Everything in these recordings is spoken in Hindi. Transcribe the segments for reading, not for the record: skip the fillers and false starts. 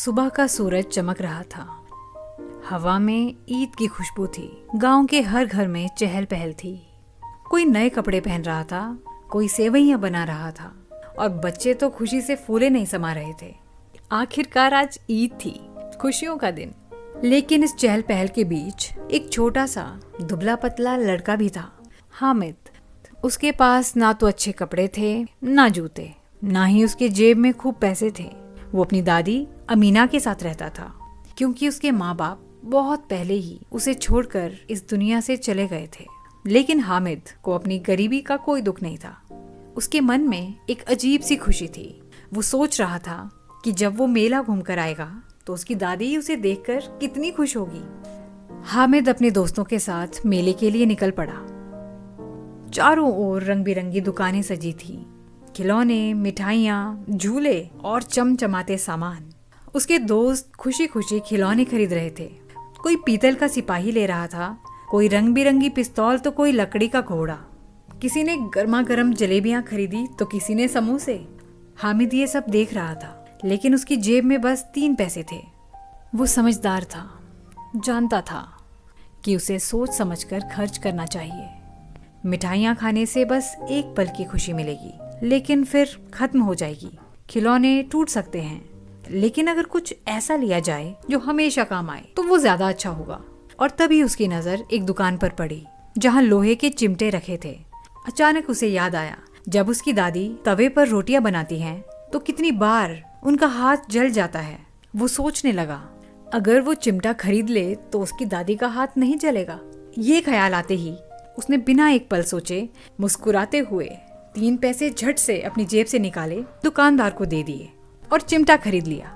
सुबह का सूरज चमक रहा था। हवा में ईद की खुशबू थी। गांव के हर घर में चहल पहल थी। कोई नए कपड़े पहन रहा था, कोई सेवइयां बना रहा था और बच्चे तो खुशी से फूले नहीं समा रहे थे। आखिरकार आज ईद थी, खुशियों का दिन। लेकिन इस चहल पहल के बीच एक छोटा सा दुबला पतला लड़का भी था, हामिद। उसके पास ना तो अच्छे कपड़े थे, ना जूते, ना ही उसके जेब में खूब पैसे थे। वो अपनी दादी अमीना के साथ रहता था, क्योंकि उसके माँ बाप बहुत पहले ही उसे छोड़कर इस दुनिया से चले गए थे। लेकिन हामिद को अपनी गरीबी का कोई दुख नहीं था। उसके मन में एक अजीब सी खुशी थी। वो सोच रहा था कि जब वो मेला घूमकर आएगा तो उसकी दादी उसे देखकर कितनी खुश होगी। हामिद अपने दोस्तों के साथ मेले के लिए निकल पड़ा। चारों ओर रंग बिरंगी दुकानें सजी थी, खिलौने, मिठाइयाँ, झूले और चमचमाते सामान। उसके दोस्त खुशी खुशी खिलौने खरीद रहे थे। कोई पीतल का सिपाही ले रहा था, कोई रंग बिरंगी पिस्तौल तो कोई लकड़ी का घोड़ा। किसी ने गर्मा गर्म जलेबियां खरीदी तो किसी ने समोसे। हामिद ये सब देख रहा था, लेकिन उसकी जेब में बस 3 पैसे थे। वो समझदार था, जानता था कि उसे सोच समझकर खर्च करना चाहिए। मिठाइयाँ खाने से बस एक पल की खुशी मिलेगी, लेकिन फिर खत्म हो जाएगी। खिलौने टूट सकते हैं, लेकिन अगर कुछ ऐसा लिया जाए जो हमेशा काम आए तो वो ज्यादा अच्छा होगा। और तभी उसकी नजर एक दुकान पर पड़ी जहाँ लोहे के चिमटे रखे थे। अचानक उसे याद आया, जब उसकी दादी तवे पर रोटियां बनाती हैं तो कितनी बार उनका हाथ जल जाता है। वो सोचने लगा, अगर वो चिमटा खरीद ले तो उसकी दादी का हाथ नहीं जलेगा। ये ख्याल आते ही उसने बिना एक पल सोचे मुस्कुराते हुए 3 पैसे झट से अपनी जेब से निकाले, दुकानदार को दे दिए और चिमटा खरीद लिया।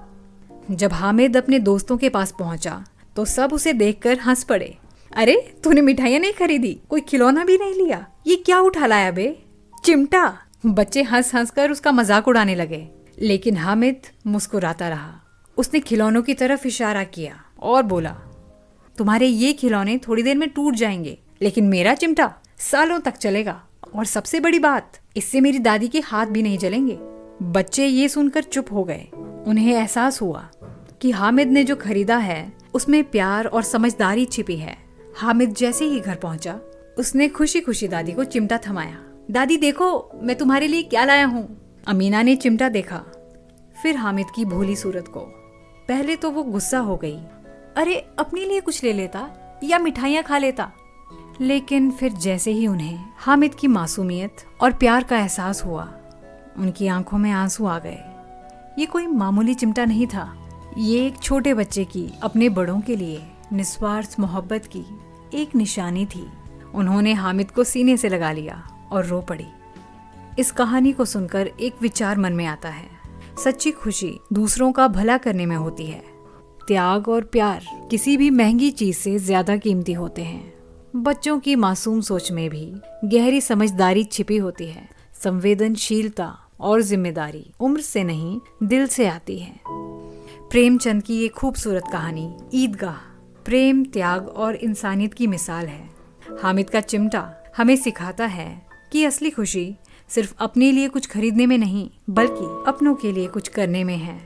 जब हामिद अपने दोस्तों के पास पहुंचा तो सब उसे देखकर हंस पड़े। अरे, तूने मिठाइयाँ नहीं खरीदी, कोई खिलौना भी नहीं लिया, ये क्या उठा लाया बे? चिमटा। बच्चे हंस हंस कर उसका मजाक उड़ाने लगे, लेकिन हामिद मुस्कुराता रहा। उसने खिलौनों की तरफ इशारा किया और बोला, तुम्हारे ये खिलौने थोड़ी देर में टूट जाएंगे, लेकिन मेरा चिमटा सालों तक चलेगा। और सबसे बड़ी बात, इससे मेरी दादी के हाथ भी नहीं जलेंगे। बच्चे ये सुनकर चुप हो गए। उन्हें एहसास हुआ कि हामिद ने जो खरीदा है उसमें प्यार और समझदारी छिपी है। हामिद जैसे ही घर पहुंचा, उसने खुशी खुशी दादी को चिमटा थमाया। दादी देखो, मैं तुम्हारे लिए क्या लाया हूँ। अमीना ने चिमटा देखा, फिर हामिद की भोली सूरत को। पहले तो वो गुस्सा हो गई, अरे अपने लिए कुछ ले लेता या मिठाइयाँ खा लेता। लेकिन फिर जैसे ही उन्हें हामिद की मासूमियत और प्यार का एहसास हुआ, उनकी आंखों में आंसू आ गए। ये कोई मामूली चिमटा नहीं था, ये एक छोटे बच्चे की अपने बड़ों के लिए निस्वार्थ मोहब्बत की एक निशानी थी। उन्होंने हामिद को सीने से लगा लिया और रो पड़ी। इस कहानी को सुनकर एक विचार मन में आता है, सच्ची खुशी दूसरों का भला करने में होती है। त्याग और प्यार किसी भी महंगी चीज से ज्यादा कीमती होते हैं। बच्चों की मासूम सोच में भी गहरी समझदारी छिपी होती है। संवेदनशीलता और जिम्मेदारी उम्र से नहीं, दिल से आती है। प्रेमचंद की ये खूबसूरत कहानी ईदगाह प्रेम, त्याग और इंसानियत की मिसाल है। हामिद का चिमटा हमें सिखाता है कि असली खुशी सिर्फ अपने लिए कुछ खरीदने में नहीं, बल्कि अपनों के लिए कुछ करने में है।